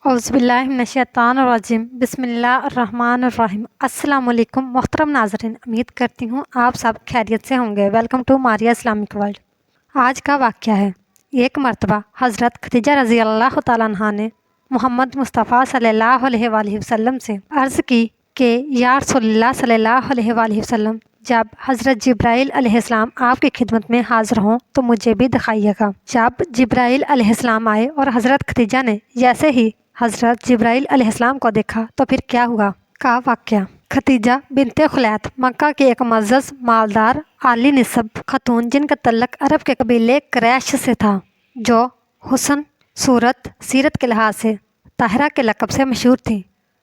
اعوذ باللہ من الشیطان الرجیم بسم اللہ الرحمن الرحیم۔ السلام علیکم محترم ناظرین، امید کرتی ہوں آپ سب خیریت سے ہوں گے۔ Welcome to Maria Islamic world. آج کا واقعہ ہے، ایک مرتبہ حضرت خدیجہ رضی اللہ تعالیٰ عنہا نے محمد مصطفیٰ صلی اللہ علیہ وآلہ وسلم سے عرض کی کہ یا رسول اللہ صلی اللہ علیہ وآلہ وسلم، جب حضرت جبرائیل علیہ السلام آپ کی خدمت میں حاضر ہوں تو مجھے بھی دکھائیے گا۔ جب جبرائیل علیہ السلام آئے اور حضرت خدیجہ نے جیسے ہی حضرت جبرائیل علیہ السلام کو دیکھا تو پھر کیا ہوا کا واقعہ۔ خدیجہ بنت خلیت مکہ کی ایک معزز، مالدار، عالی نسب خاتون، جن کا تعلق عرب کے قبیلے قریش سے تھا، جو حسن، صورت، سیرت کے لحاظ سے طاہرہ کے لقب سے مشہور تھیں۔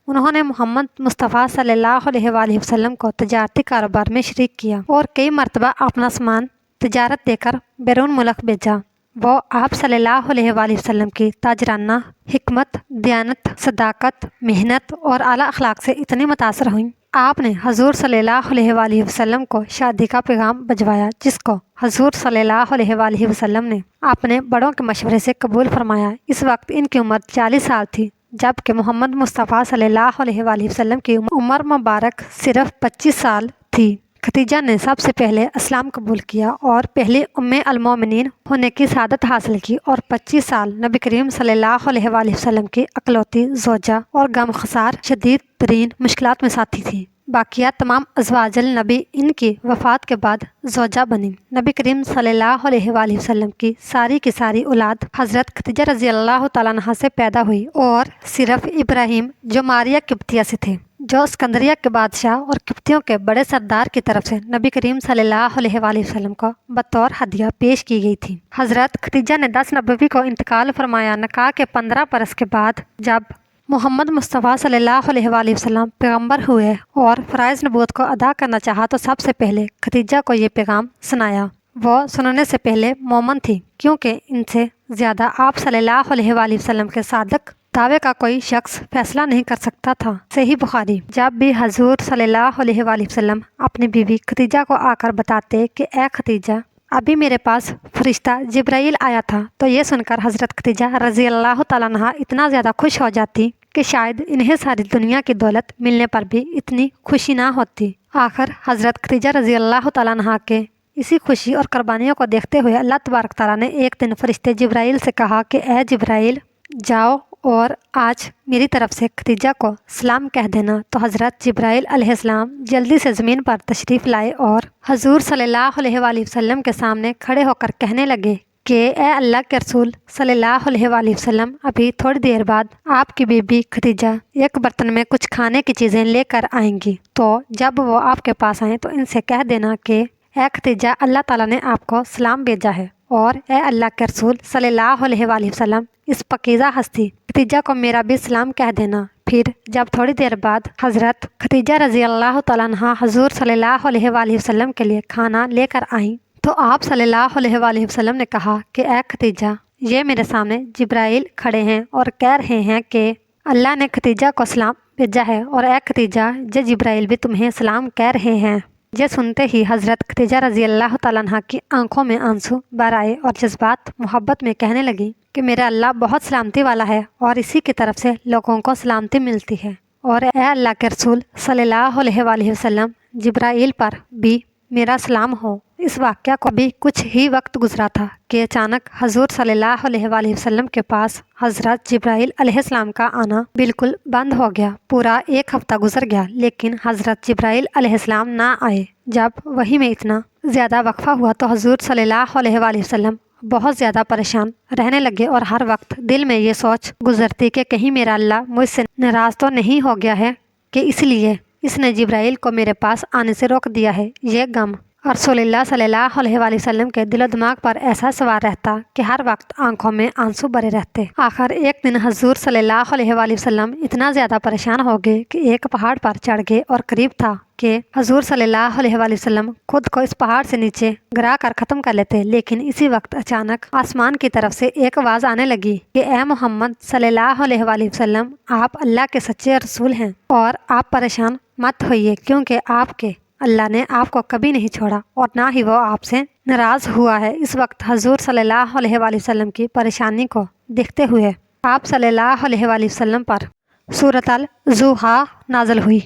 انہوں نے محمد مصطفیٰ صلی اللہ علیہ وآلہ وسلم کو تجارتی کاروبار میں شریک کیا اور کئی مرتبہ اپنا سامان تجارت دے کر بیرون ملک بھیجا۔ وہ آپ صلی اللہ علیہ وآلہ وسلم کی تاجرانہ حکمت، دیانت، صداقت، محنت اور اعلیٰ اخلاق سے اتنی متاثر ہوئیں۔ آپ نے حضور صلی اللہ علیہ وآلہ وسلم کو شادی کا پیغام بھجوایا، جس کو حضور صلی اللہ علیہ وآلہ وسلم نے اپنے بڑوں کے مشورے سے قبول فرمایا۔ اس وقت ان کی عمر 40 سال تھی، جبکہ محمد مصطفیٰ صلی اللہ علیہ وآلہ وسلم کی عمر مبارک صرف 25 سال تھی۔ خدیجہ نے سب سے پہلے اسلام قبول کیا اور پہلی ام المومنین ہونے کی سعادت حاصل کی، اور 25 سال نبی کریم صلی اللہ علیہ وآلہ وسلم کی اکلوتی زوجہ اور غم خسار شدید ترین مشکلات میں ساتھی تھی۔ باقیہ تمام ازواج النبی ان کی وفات کے بعد زوجہ بنی۔ نبی کریم صلی اللہ علیہ وآلہ وسلم کی ساری اولاد حضرت خدیجہ رضی اللہ تعالیٰ عنہا سے پیدا ہوئی، اور صرف ابراہیم جو ماریہ قبطیہ سے تھے، جو اسکندریہ کے بادشاہ اور قبطیوں کے بڑے سردار کی طرف سے نبی کریم صلی اللہ علیہ وآلہ وسلم کو بطور ہدیہ پیش کی گئی تھی۔ حضرت خدیجہ نے 10 نبوی کو انتقال فرمایا۔ نکاح کے 15 برس کے بعد جب محمد مصطفیٰ صلی اللہ علیہ وآلہ وسلم پیغمبر ہوئے اور فرائض نبوت کو ادا کرنا چاہا تو سب سے پہلے خدیجہ کو یہ پیغام سنایا۔ وہ سننے سے پہلے مومن تھی، کیونکہ ان سے زیادہ آپ صلی اللہ علیہ وآلہ وسلم کے صادق دعوے کا کوئی شخص فیصلہ نہیں کر سکتا تھا۔ صحیح بخاری۔ جب بھی حضور صلی اللہ علیہ وآلہ وسلم اپنی بیوی خدیجہ کو آ کر بتاتے کہ اے خدیجہ، ابھی میرے پاس فرشتہ جبرائیل آیا تھا، تو یہ سن کر حضرت خدیجہ رضی اللہ تعالیٰ عنہا اتنا زیادہ خوش ہو جاتی کہ شاید انہیں ساری دنیا کی دولت ملنے پر بھی اتنی خوشی نہ ہوتی۔ آخر حضرت خدیجہ رضی اللہ تعالیٰ عنہا کے اسی خوشی اور قربانیوں کو دیکھتے ہوئے اللہ تبارک تعالیٰ نے ایک دن فرشتے جبرائیل سے کہا کہ اے جبرائیل، جاؤ اور آج میری طرف سے خدیجہ کو سلام کہہ دینا۔ تو حضرت جبرائیل علیہ السلام جلدی سے زمین پر تشریف لائے اور حضور صلی اللہ علیہ وآلہ وسلم کے سامنے کھڑے ہو کر کہنے لگے کہ اے اللہ کے رسول صلی اللہ علیہ وآلہ وسلم، ابھی تھوڑی دیر بعد آپ کی بیوی خدیجہ ایک برتن میں کچھ کھانے کی چیزیں لے کر آئیں گی، تو جب وہ آپ کے پاس آئیں تو ان سے کہہ دینا کہ اے خدیجہ، اللہ تعالیٰ نے آپ کو سلام بھیجا ہے، اور اے اللہ کے رسول صلی اللہ علیہ وآلہ وسلم، اس پاکیزہ ہستی خدیجہ کو میرا بھی سلام کہہ دینا۔ پھر جب تھوڑی دیر بعد حضرت خدیجہ رضی اللہ تعالیٰ عنہا حضور صلی اللہ علیہ وآلہ وسلم کے لیے کھانا لے کر آئیں تو آپ صلی اللہ علیہ وآلہ وسلم نے کہا کہ اے خدیجہ، یہ میرے سامنے جبرائیل کھڑے ہیں اور کہہ رہے ہیں کہ اللہ نے خدیجہ کو سلام بھیجا ہے، اور اے خدیجہ، یہ جبرائیل بھی تمہیں سلام کہہ رہے ہیں۔ یہ سنتے ہی حضرت خدیجہ رضی اللہ تعالیٰ عنہا کی آنکھوں میں آنسو بھر آئے اور جذبات محبت میں کہنے لگی کہ میرا اللہ بہت سلامتی والا ہے، اور اسی کی طرف سے لوگوں کو سلامتی ملتی ہے، اور اے اللہ کے رسول صلی اللہ علیہ وآلہ وسلم، جبرائیل پر بھی میرا سلام ہو۔ اس واقعہ کو بھی کچھ ہی وقت گزرا تھا کہ اچانک حضور صلی اللہ علیہ وآلہ وسلم کے پاس حضرت جبرائیل علیہ السلام کا آنا بالکل بند ہو گیا۔ پورا 1 ہفتہ گزر گیا، لیکن حضرت جبرائیل علیہ السلام نہ آئے۔ جب وحی میں اتنا زیادہ وقفہ ہوا تو حضور صلی اللہ علیہ وآلہ وسلم بہت زیادہ پریشان رہنے لگے، اور ہر وقت دل میں یہ سوچ گزرتی کہ کہیں میرا اللہ مجھ سے ناراض تو نہیں ہو گیا ہے کہ اس لیے اس نے جبرائیل کو میرے پاس آنے سے روک دیا ہے۔ یہ غم رسول اللہ صلی اللہ علیہ وآلہ وسلم کے دل و دماغ پر ایسا سوار رہتا کہ ہر وقت آنکھوں میں آنسو بھرے رہتے۔ آخر ایک دن حضور صلی اللہ علیہ وآلہ وسلم اتنا زیادہ پریشان ہو گئے کہ ایک پہاڑ پر چڑھ گئے، اور قریب تھا کہ حضور صلی اللہ علیہ وآلہ وسلم خود کو اس پہاڑ سے نیچے گرا کر ختم کر لیتے، لیکن اسی وقت اچانک آسمان کی طرف سے ایک آواز آنے لگی کہ اے محمد صلی اللہ علیہ وآلہ وسلم، آپ اللہ کے سچے رسول ہیں، اور آپ پریشان مت ہوئیے، کیونکہ آپ کے اللہ نے آپ کو کبھی نہیں چھوڑا اور نہ ہی وہ آپ سے ناراض ہوا ہے۔ اس وقت حضور صلی اللہ علیہ وآلہ وسلم کی پریشانی کو دیکھتے ہوئے आप सल्लल्लाहु अलैहि वसल्लम पर सूरत अल-ज़ुहा नाज़िल हुई,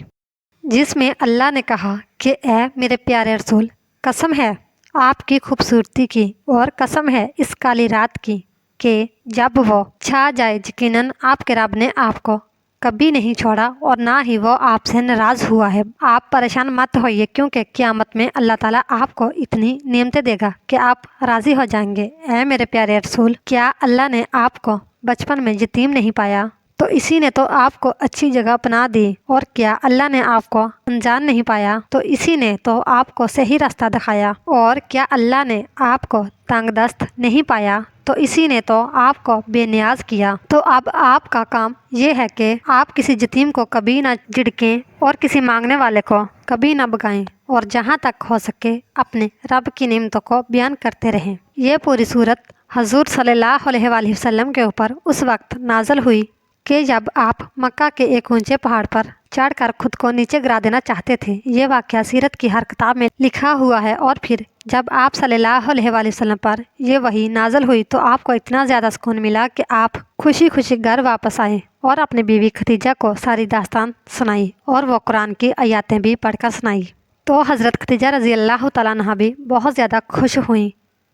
जिसमें अल्लाह ने कहा कि ए मेरे प्यारे रसूल, कसम है आपकी खूबसूरती की और कसम है इस काली रात की कि जब वो छा जाए यकीनन आपके रब ने आपको कभी नहीं छोड़ा और ना ही वो आपसे नाराज हुआ है। आप परेशान मत होइए, क्योंकि क़यामत में अल्लाह ताला आपको इतनी नेमतें देगा कि आप राज़ी हो जाएंगे। ऐ मेरे प्यारे रसूल, क्या अल्लाह ने आपको बचपन में यतीम नहीं पाया तो इसी ने तो आपको अच्छी जगह अपना दी, और क्या अल्लाह ने आपको अनजान नहीं पाया तो इसी ने तो आपको सही रास्ता दिखाया, और क्या अल्लाह ने आपको तंगदस्त नहीं पाया तो इसी ने तो आपको बेनियाज किया। तो अब आपका काम ये है कि आप किसी यतीम को कभी ना झिड़कें और किसी मांगने वाले को कभी ना भगाएं, और जहाँ तक हो सके अपने रब की नेमतों को बयान करते रहें। ये पूरी सूरत हजूर सल्लल्लाहु अलैहि वसल्लम के ऊपर उस वक्त नाज़िल हुई कि जब आप मक्का के एक ऊंचे पहाड़ पर चढ़कर खुद को नीचे गिरा देना चाहते थे। ये वाक़या सीरत की हर किताब में लिखा हुआ है। और फिर जब आप सल्लल्लाहु अलैहि वसल्लम पर ये वही नाज़िल हुई तो आपको इतना ज़्यादा सुकून मिला कि आप खुशी खुशी घर वापस आए और अपनी बीवी खदीजा को सारी दास्तान सुनाई और वो कुरान की आयतें भी पढ़कर सुनाई। तो हज़रत खदीजा रज़ी अल्लाह तआला अन्हा भी बहुत ज़्यादा खुश हुई।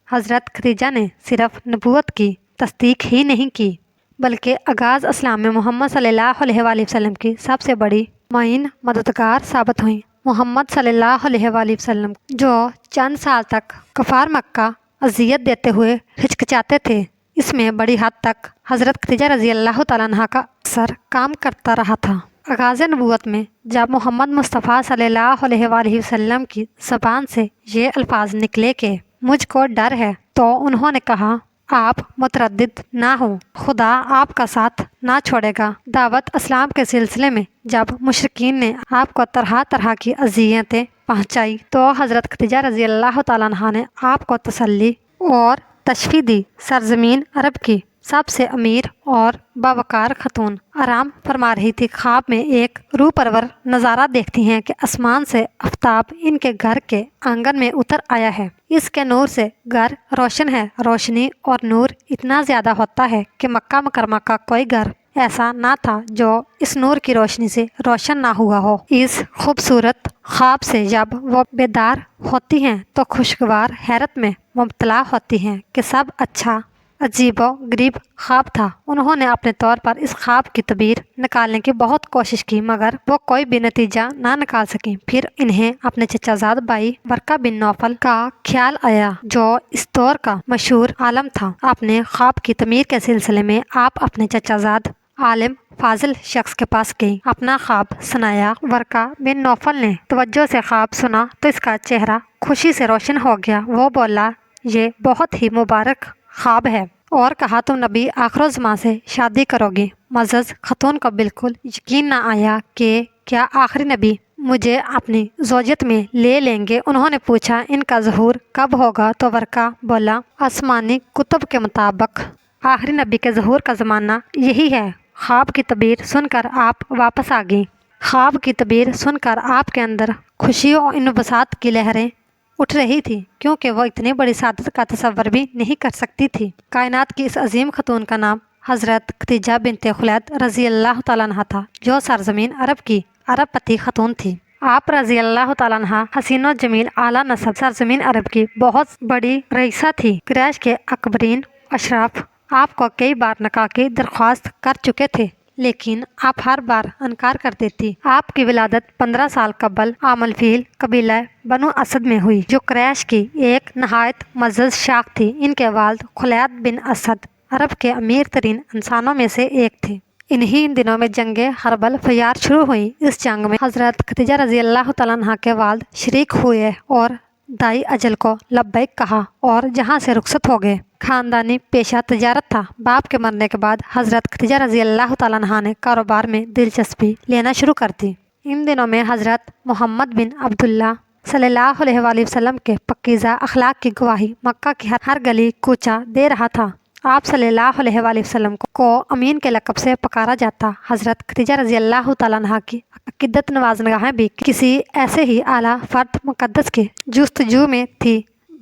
हज़रत खदीजा ने सिर्फ नबूवत की तस्दीक ही नहीं की, बल्कि आगाज़ इस्लाम में मोहम्मद सल्लल्लाहु अलैहि वसल्लम की सबसे बड़ी मुइन मददगार साबित हुई। मोहम्मद सल्लल्लाहु अलैहि वसल्लम जो चंद साल तक कफ़ार मक्का अजियत देते हुए हिचकिचाते थे, इसमें बड़ी हद तक हज़रत खदीजा रज़ी अल्लाह तआला अन्हा का असर काम करता रहा था। आगाज़ नबूवत में जब मोहम्मद मुस्तफ़ा सल्लल्लाहु अलैहि वसल्लम की ज़बान से ये अल्फाज निकले कि मुझको डर है, तो उन्होंने कहा आप मुतरद्दिद ना हो, खुदा आपका साथ ना छोड़ेगा। दावत इस्लाम के सिलसिले में जब मुशरिकीन ने आपको तरह तरह की अज़ियतें पहुंचाई तो हज़रत खदीजा रज़ी अल्लाह तआला अन्हा ने आपको तसल्ली और तशफ़ी दी। सरज़मीन अरब की सबसे अमीर और बावकार खतून आराम फरमा रही थी। ख्वाब में एक रूह परवर नज़ारा देखती हैं कि आसमान से आफ्ताब इनके घर के आंगन में उतर आया है। इसके नूर से घर रोशन है। रोशनी और नूर इतना ज़्यादा होता है कि मक्का मुकरमा का कोई घर ऐसा ना था जो इस नूर की रोशनी से रोशन ना हुआ हो। इस खूबसूरत ख्वाब से जब वो बेदार होती हैं तो खुशगवार हैरत में मुब्तला होती हैं कि सब अच्छा अजीबो गरीब ख्वाब था। उन्होंने अपने तौर पर इस ख्वाब की तबीर निकालने की बहुत कोशिश की, मगर वो कोई भी नतीजा ना निकाल सकी। फिर इन्हें अपने चचाजाद भाई वर्का बिन नौफल का ख्याल आया, जो इस दौर का मशहूर आलम था। अपने ख्वाब की तमीर के सिलसिले में आप अपने चचाजाद आलिम फाजिल शख्स के पास गई, अपना ख्वाब सुनाया। वर्का बिन नौफल ने तवज्जो से ख्वाब सुना तो इसका चेहरा खुशी से रोशन हो गया। वो बोला, ये बहुत ही मुबारक ख्वाब है, और कहा तुम नबी आखिर ज़मां से शादी करोगी। मज़ज़ खतून को बिल्कुल यकीन ना आया कि क्या आखिरी नबी मुझे अपनी ज़ौजियत में ले लेंगे। उन्होंने पूछा इनका ज़हूर कब होगा, तो वर्का बोला आसमानी कुतुब के मुताबिक आखिरी नबी के ज़हूर का ज़माना यही है। ख्वाब की तबीर सुनकर आप वापस आ गई। ख्वाब की तबीर सुनकर आपके अंदर खुशी और इन्बसात की लहरें उठ रही थी, क्योंकि वो इतनी बड़ी सादत का तसव्वुर भी नहीं कर सकती थी। कायनात की इस अजीम खतून का नाम हज़रत खदीजा बिनते खुलैद रज़ी अल्लाह तआला अन्हा था, जो सरजमीन अरब की अरबपति खतून थी। आप रज़ी अल्लाह तआला अन्हा हसीनो जमील आला नस्ब सरजमीन अरब की बहुत बड़ी रईसा थी। कुरैश के अकबरीन अशराफ आपको कई बार निकाह की दरख्वास्त कर चुके थे, लेकिन आप हर बार इनकार कर देती। आपकी विलादत 15 साल कबल आमल फील कबीला बनु असद में हुई, जो कुरैश की एक नहायत मज़्ज़ज़ शाख थी। इनके वालिद खुलैद बिन असद अरब के अमीर तरीन इंसानों में से एक थे। इन्हीं दिनों में जंगे हरबल फयार शुरू हुई। इस जंग में हज़रत खदीजा रज़ी अल्लाह तआला अन्हा के वालिद शरीक हुए और दाई अजल को लब्बैक कहा और जहाँ से रुखसत हो गए। खानदानी पेशा तजारत था। बाप के मरने के बाद हज़रत खदीजा रज़ी अल्लाह तआला अन्हा ने कारोबार में दिलचस्पी लेना शुरू कर दी। इन दिनों में हज़रत मोहम्मद बिन अब्दुल्ला सल्लल्लाहु अलैहि वसल्लम के पकीज़ा अखलाक की गवाही मक्का की हर गली कूचा दे रहा था। आप सल्लल्लाहु अलैहि वसल्लम को अमीन के लक़ब से पुकारा जाता। हज़रत खदीजा रज़ी अल्लाह तआला अन्हा की अक़ीदत नवाज़ निगाहें भी किसी ऐसे ही आला फ़र्द मुक़द्दस की जुस्तजू में थी।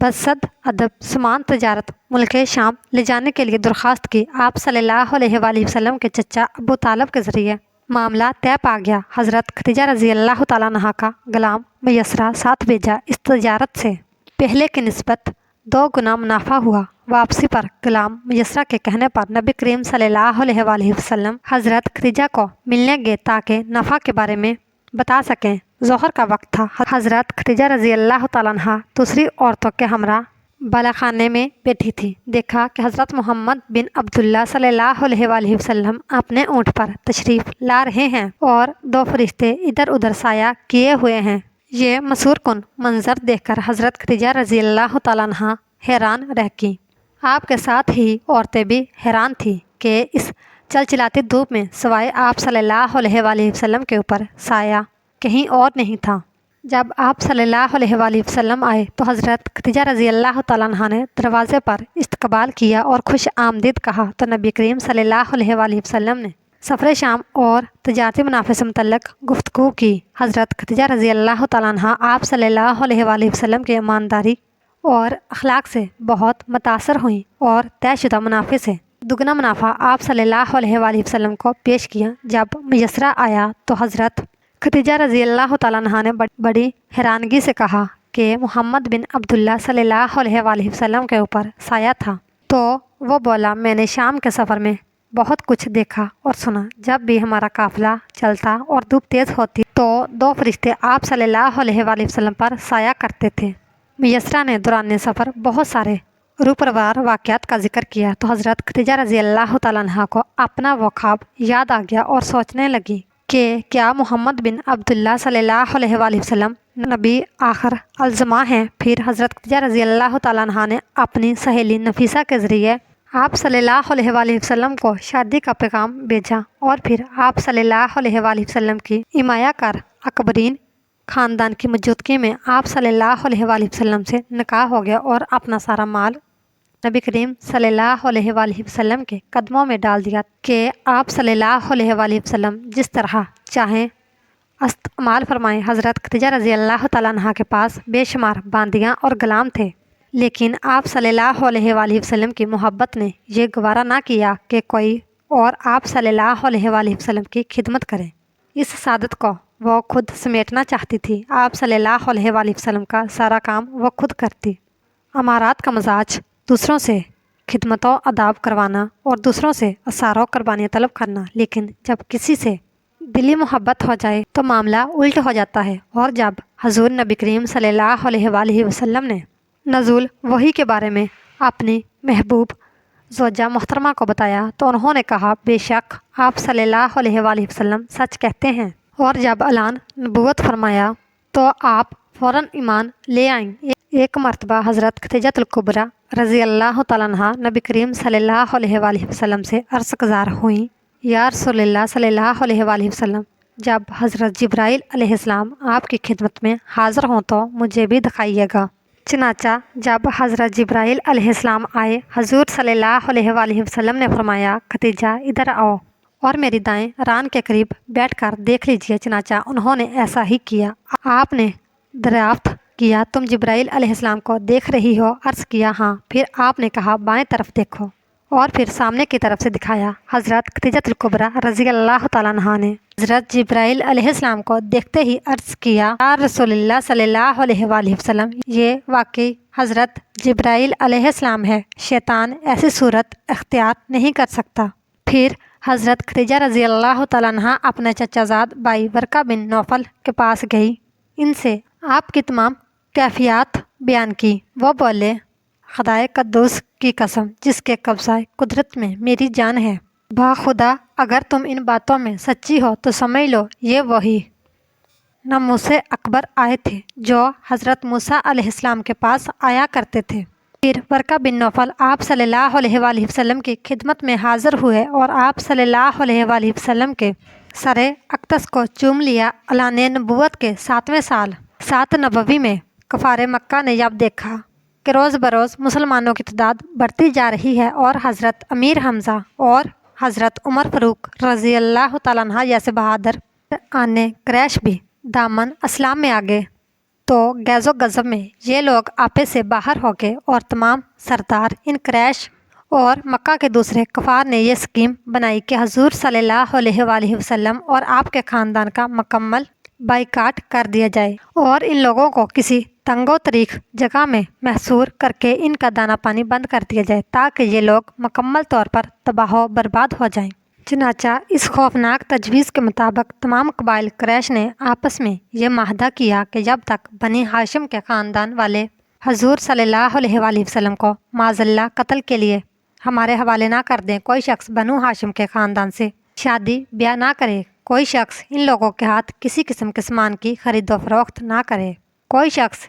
बसद अदब सामान तजारत मुल्क शाम ले जाने के लिए दरख्वास्त की। आप सल्लल्लाहु अलैहि वसल्लम के चचा अबू तालब के ज़रिए मामला तय पा गया। हज़रत खदीजा रज़ी अल्लाह तआला अन्हा का गुलाम मयसरा साथ भेजा। इस तजारत से पहले की निस्बत 2 गुना मुनाफा हुआ। वापसी पर गुलाम मयसरा के कहने पर नबी करीम सल्लल्लाहु अलैहि वसल्लम हज़रत खदीजा को मिलने गए ताकि नफ़ा के बारे में बता सकें। ज़ोहर का वक्त था। हज़रत खदीजा रज़ी अल्लाह तआला अन्हा दूसरी औरतों के हमरा बालाखाने में बैठी थी। देखा कि हज़रत मोहम्मद बिन अब्दुल्ला सल्लल्लाहु अलैहि वसल्लम अपने ऊँट पर तशरीफ़ ला रहे हैं और 2 फरिश्ते इधर उधर साया किए हुए हैं। ये मसूर कुन मंजर देखकर हज़रत खदीजा रज़ी अल्लाह तआला अन्हा हैरान रह गईं। आपके साथ ही औरतें भी हैरान थीं कि इस चलचिलाती धूप में सवाए आप सल्लल्लाहु अलैहि वसल्लम के ऊपर साया कहीं और नहीं था। जब आप सल्लल्लाहु अलैहि वसल्लम आए तो हज़रत खदीजा रज़ी अल्लाह तआला अन्हा ने दरवाज़े पर इस्तकबाल किया और खुश आमदीद कहा तो नबी करीम सल्लल्लाहु अलैहि वसल्लम ने सफ़र शाम और तजारती मुनाफे से मुतल्लिक़ गुफ्तगू की। हज़रत खदीजा रज़ी अल्लाह तआला अन्हा आप सल्लल्लाहु अलैहि वसल्लम की ईमानदारी और अखलाक से बहुत मुतासर हुई और तयशुदा मुनाफे से दुगना मुनाफा आप सल्लल्लाहु अलैहि वसल्लम को पेश किया। जब मयसरा आया तो हज़रत खदीजा रज़ी अल्लाह तआला अन्हा ने बड़ी हैरानगी से कहा कि मोहम्मद बिन अब्दुल्ला सल्लल्लाहु अलैहि वसल्लम के ऊपर साया था। तो वो बोला, मैंने शाम के सफ़र में बहुत कुछ देखा और सुना। जब भी हमारा काफ़िला चलता और धूप तेज़ होती तो 2 फरिश्ते आप सल्लल्लाहु अलैहि वसल्लम पर साया करते थे। मयसरा ने दौरान सफ़र बहुत सारे रूपरवार वाक़यात का जिक्र किया तो हज़रत खदीजा रज़ी अल्लाह तआला अन्हा को अपना वो ख्वाब याद आ गया और सोचने लगी कि क्या मोहम्मद बिन अब्दुल्ला सल्लल्लाहु अलैहि वसल्लम नबी आखिर अलज़मा हैं। फिर हज़रत खदीजा रज़ी अल्लाह तआला अन्हा ने अपनी सहेली नफीसा के ज़रिए आप सल्लल्लाहु अलैहि वसल्लम को शादी का पैगाम भेजा और फिर आप सल्लल्लाहु अलैहि वसल्लम की हिमायतकार अकबरीन ख़ानदान की मौजूदगी में आप सल्लल्लाहु अलैहि वसल्लम से निकाह हो गया और अपना सारा माल नबी करीम सल्लल्लाहु अलैहि वसल्लम के कदमों में डाल दिया कि आप सल्लल्लाहु अलैहि वसल्लम जिस तरह चाहें इस्तेमाल फरमाएं। हज़रत खदीजा रज़ी अल्लाह तआला अन्हा के पास बेशुमार बांदियाँ और गुलाम थे, लेकिन आप सल्लल्लाहु अलैहि वसल्लम की मोहब्बत ने यह गवारा ना किया कि कोई और आप सल्लल्लाहु अलैहि वसल्लम की खिदमत करे। इस सादत को वो खुद समेटना चाहती थी। आप सल्लल्लाहु अलैहि वसल्लम का सारा काम वो खुद करती। अमारात का मजाज दूसरों से खिदमतों अदाब करवाना और दूसरों से असारों कुर्बानियाँ तलब करना, लेकिन जब किसी से दिली मोहब्बत हो जाए तो मामला उल्ट हो जाता है। और जब हजूर नबी करीम सल्लल्लाहु अलैहि वसल्लम ने नज़ुल वही के बारे में अपनी महबूब ज़ौजा मोहतरमा को बताया तो उन्होंने कहा, बेशक आप सल्लल्लाहु अलैहि वसल्लम सच कहते हैं। और जब ऐलान नबूवत फरमाया तो आप फ़ौरन ईमान ले आईं। एक मरतबा हज़रत खदीजतुल कुबरा रज़ी अल्लाह तआला अन्हा नबी करीम सल्लल्लाहु अलैहि वसल्लम से अर्ज़ गुज़ार हुई, या रसूलल्लाह सल्लल्लाहु अलैहि वसल्लम, जब हज़रत जिब्राइल अलैहिस्सलाम आपकी खिदमत में हाज़िर हों तो मुझे भी दिखाइएगा। चनाचा जब हज़रत जिब्राइल अलैहिस्सलाम आए, हजूर सल्लल्लाहु अलैहि वसल्लम ने फरमाया, खदीजा इधर आओ और मेरी दाएं रान के करीब बैठकर देख लीजिए। चनाचा उन्होंने ऐसा ही किया। आपने दरियाफ्त किया, तुम जिब्राइल अलैहिस्सलाम को देख रही हो? अर्ज़ किया, हाँ। फिर आपने कहा, बाएं तरफ देखो, और फिर सामने की तरफ से दिखाया। हज़रत खदीजतुल कुबरा रज़ी अल्लाह तआला अन्हा ने हज़रत जिब्राइल अलैहिस्सलाम को देखते ही अर्ज़ किया, या रसूलल्लाह सल्लल्लाहु अलैहि वसल्लम, ये वाकई हज़रत जिब्राइल अलैहिस्सलाम है। शैतान ऐसी सूरत इख्तियार नहीं कर सकता। फिर हज़रत खदीजा रज़ी अल्लाह तआला अन्हा अपने चचाजाद भाई वर्का बिन नौफल के पास गई। इनसे आपकी तमाम कैफियत बयान की। वो बोले, खुदाए कद्दूस की कसम जिसके कब्ज़ा कुदरत में मेरी जान है, बाखुदा अगर तुम इन बातों में सच्ची हो तो समझ लो ये वही नमूसे अकबर आए थे जो हज़रत मूसा अलैहिस्सलाम के पास आया करते थे। फिर वर्का बिन नौफल आप सल्लल्लाहु अलैहि वसल्लम की खिदमत में हाज़िर हुए और आप सल्लल्लाहु अलैहि वसल्लम के सरे अक़दस को चूम लिया। अलाने नबूवत के 7वें साल 7 नबवी में कफ़ारे मक्का ने जब देखा कि रोज़ बरोज़ मुसलमानों की तादाद बढ़ती जा रही है और हज़रत अमीर हमज़ा और हज़रत उमर फ़ारूक रज़ी अल्लाह तआला अन्हा जैसे बहादुर आने क्रैश भी दामन इस्लाम में आ गए, तो गैज़ो गज़ब में ये लोग आपे से बाहर हो गए और तमाम सरदार इन क्रैश और मक्का के दूसरे कफ़ार ने यह स्कीम बनाई कि हजूर सल्लल्लाहु अलैहि वसल्लम और आपके ख़ानदान का मुकम्मल बाइकाट कर दिया जाए और इन लोगों को किसी तंगो तरीक जगह में महसूर करके इनका दाना पानी बंद कर दिया जाए ताकि ये लोग मुकम्मल तौर पर तबाह बर्बाद हो जाएं। चुनाचा इस खौफनाक तजवीज़ के मुताबिक तमाम कबाइल क्रैश ने आपस में यह माहदा किया कि जब तक बनी हाशिम के ख़ानदान वाले हजूर सल्लल्लाहु अलैहि वसल्लम को माज़ल्ला कत्ल के लिए हमारे हवाले ना कर दें, कोई शख्स बनु हाशिम के ख़ानदान से शादी ब्याह ना करे, कोई शख्स इन लोगों के हाथ किसी किस्म के सामान की खरीदो फरोख्त ना करे, कोई शख्स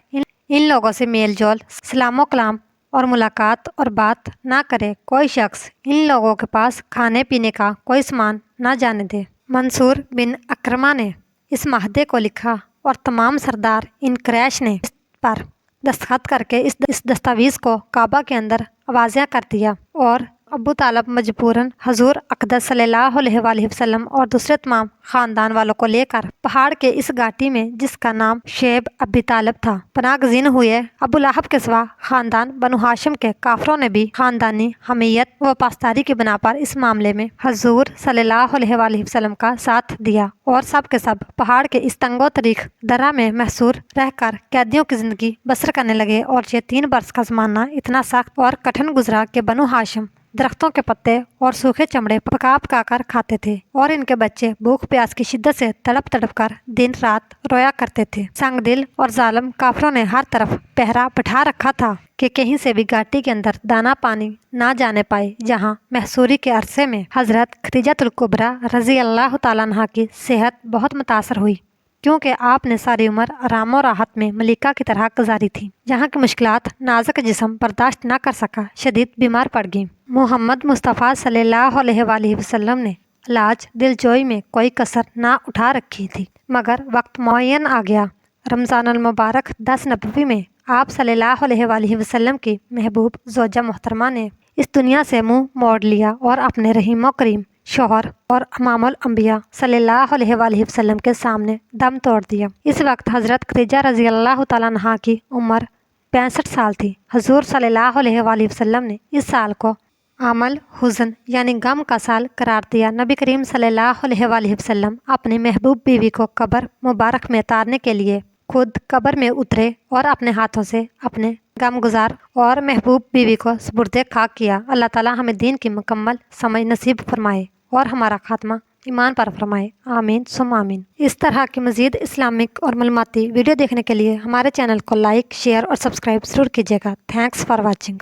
इन लोगों से मेल जोल सलामो कलाम और मुलाकात और बात ना करे, कोई शख्स इन लोगों के पास खाने पीने का कोई सामान ना जाने दे। मंसूर बिन अक्रमा ने इस माहदे को लिखा और तमाम सरदार इन क्रैश ने इस पर दस्तखत करके इस दस्तावेज़ को काबा के अंदर वाज़िया कर दिया और अबू तालब मजबूरन हजूर अक़दस सल्लल्लाहु अलैहि वसल्लम और दूसरे तमाम ख़ानदान वालों को लेकर पहाड़ के इस घाटी में जिसका नाम शेब अबी तालब था पनागज़ीन हुए। अबू लहब के सिवा ख़ानदान बनु हाशिम के काफरों ने भी ख़ानदानी हमीयत व पासदारी की बिना पर इस मामले में हजूर सल्लल्लाहु अलैहि वसल्लम का साथ दिया और सब के सब पहाड़ के इस तंगो तरीक दर्रा में महसूर रहकर कैदियों की ज़िंदगी बसर करने लगे। और ये 3 बरस का ज़माना इतना सख्त और कठिन गुजरा कि बनु हाशिम दरख्तों के पत्ते और सूखे चमड़े पका पका कर खाते थे और इनके बच्चे भूख प्यास की शिद्दत से तड़प तड़प कर दिन रात रोया करते थे। संगदिल और जालिम काफरों ने हर तरफ पहरा बैठा रखा था कि कहीं से भी घाटी के अंदर दाना पानी ना जाने पाए। जहाँ महसूरी के अरसे में हजरत खदीजतुल कुबरा रजी अल्लाह तआला अन्हा की सेहत बहुत मुतासर हुई क्योंकि आपने सारी उम्र आराम और राहत में मलिका की तरह गुजारी थी। जहाँ की मुश्किलात नाजुक जिस्म बर्दाश्त न कर सका, शदीद बीमार पड़ गई। मोहम्मद मुस्तफ़ा सल्लल्लाहु अलैहि वसल्लम ने इलाज दिलजोई में कोई कसर ना उठा रखी थी, मगर वक्त मुअय्यन आ गया। रमज़ानुल मुबारक 10 नबवी में आप सल्लल्लाहु अलैहि वसल्लम की महबूब ज़ौजा मोहतरमा ने इस दुनिया से मुँह मोड़ लिया और अपने रहीम करीम शौहर और इमामुल अंबिया सल्लल्लाहु अलैहि वसल्लम के सामने दम तोड़ दिया। इस वक्त हज़रत खदीजा रज़ी अल्लाह तआला अन्हा की उम्र 65 साल थी। हजूर सल्लल्लाहु अलैहि वसल्लम ने इस साल को आमल हुज़न यानी गम का साल करार दिया। नबी करीम सल्लल्लाहु अलैहि वसल्लम अपनी महबूब बीवी को कब्र मुबारक में उतारने के लिए खुद कब्र में उतरे और अपने हाथों से अपने गम गुजार और महबूब बीवी को सुपुर्दे खाक किया। अल्लाह ताला हमें दीन की मुकम्मल समझ नसीब फरमाए और हमारा खात्मा ईमान पर फरमाए, आमीन सुम आमीन। इस तरह की मज़ीद इस्लामिक और मालूमाती वीडियो देखने के लिए हमारे चैनल को लाइक, शेयर और सब्सक्राइब ज़रूर कीजिएगा। Thanks for watching.